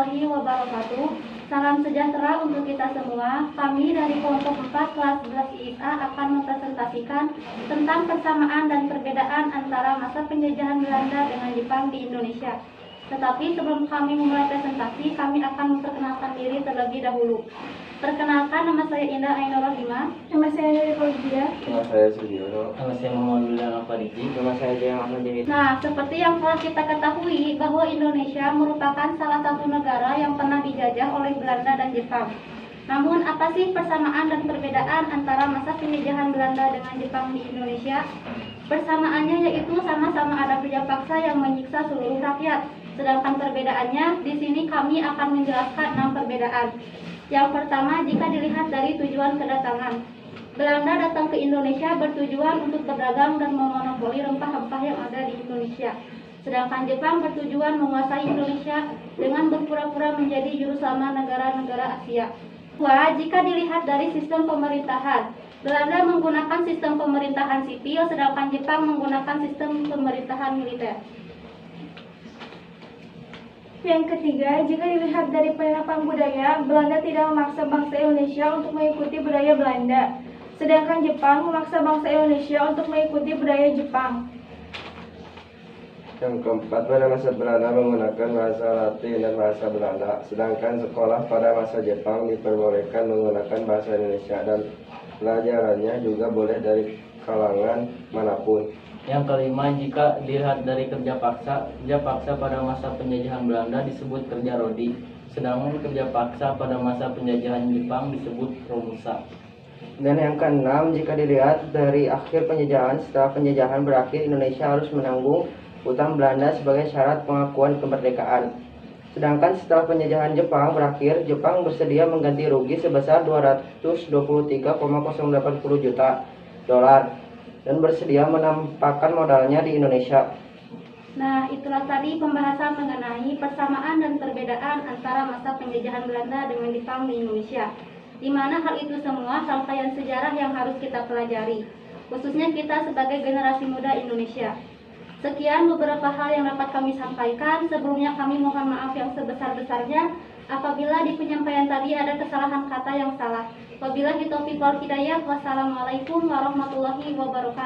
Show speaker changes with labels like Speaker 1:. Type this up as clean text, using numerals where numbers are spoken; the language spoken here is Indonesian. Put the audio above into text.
Speaker 1: warahmatullahi wabarakatuh. Salam sejahtera untuk kita semua. Kami dari kelompok 4 kelas 11 IIA akan mempresentasikan tentang persamaan dan perbedaan antara masa penjajahan Belanda dengan Jepang di Indonesia. Tetapi sebelum kami memulai presentasi, kami akan memperkenalkan diri terlebih dahulu. Perkenalkan, nama saya Indah Ainur Rohimah.
Speaker 2: Nama saya Nuri Fauzia.
Speaker 3: Nama saya Sugiono.
Speaker 4: Nama saya Muhammad Wildan Alfariji.
Speaker 3: Nama saya Jaya Ahmad Jahid.
Speaker 1: Nah, seperti yang telah kita ketahui bahwa Indonesia merupakan salah satu negara yang pernah dijajah oleh Belanda dan Jepang. Namun, apa sih persamaan dan perbedaan antara masa penjajahan Belanda dengan Jepang di Indonesia? Persamaannya yaitu sama-sama ada kerja paksa yang menyiksa seluruh rakyat. Sedangkan perbedaannya, di sini kami akan menjelaskan 6 perbedaan. Yang pertama, jika dilihat dari tujuan kedatangan. Belanda datang ke Indonesia bertujuan untuk berdagang dan memonopoli rempah-rempah yang ada di Indonesia. Sedangkan Jepang bertujuan menguasai Indonesia dengan berpura-pura menjadi juru selamat negara-negara Asia. Kedua, jika dilihat dari sistem pemerintahan. Belanda menggunakan sistem pemerintahan sipil, sedangkan Jepang menggunakan sistem pemerintahan militer.
Speaker 2: Yang ketiga, jika dilihat dari penerapan budaya, Belanda tidak memaksa bangsa Indonesia untuk mengikuti budaya Belanda, sedangkan Jepang memaksa bangsa Indonesia untuk mengikuti budaya Jepang.
Speaker 3: Yang keempat, pada masa Belanda menggunakan bahasa Latin dan bahasa Belanda, sedangkan sekolah pada masa Jepang diperbolehkan menggunakan bahasa Indonesia dan pelajarannya juga boleh dari kalangan manapun.
Speaker 4: Yang kelima, jika dilihat dari kerja paksa pada masa penjajahan Belanda disebut kerja rodi, sedangkan kerja paksa pada masa penjajahan Jepang disebut romusa.
Speaker 5: Dan yang keenam, jika dilihat dari akhir penjajahan, setelah penjajahan berakhir, Indonesia harus menanggung utang Belanda sebagai syarat pengakuan kemerdekaan. Sedangkan setelah penjajahan Jepang berakhir, Jepang bersedia mengganti rugi sebesar 223,080 juta dolar dan bersedia menampakkan modalnya di Indonesia.
Speaker 1: Nah, itulah tadi pembahasan mengenai persamaan dan perbedaan antara masa penjajahan Belanda dengan Jepang di Indonesia. Di mana hal itu semua rangkaian sejarah yang harus kita pelajari, khususnya kita sebagai generasi muda Indonesia. Sekian beberapa hal yang dapat kami sampaikan. Sebelumnya kami mohon maaf yang sebesar-besarnya apabila di penyampaian tadi ada kesalahan kata yang salah. Wabillahi taufiq wal hidayah. Wassalamualaikum warahmatullahi wabarakatuh.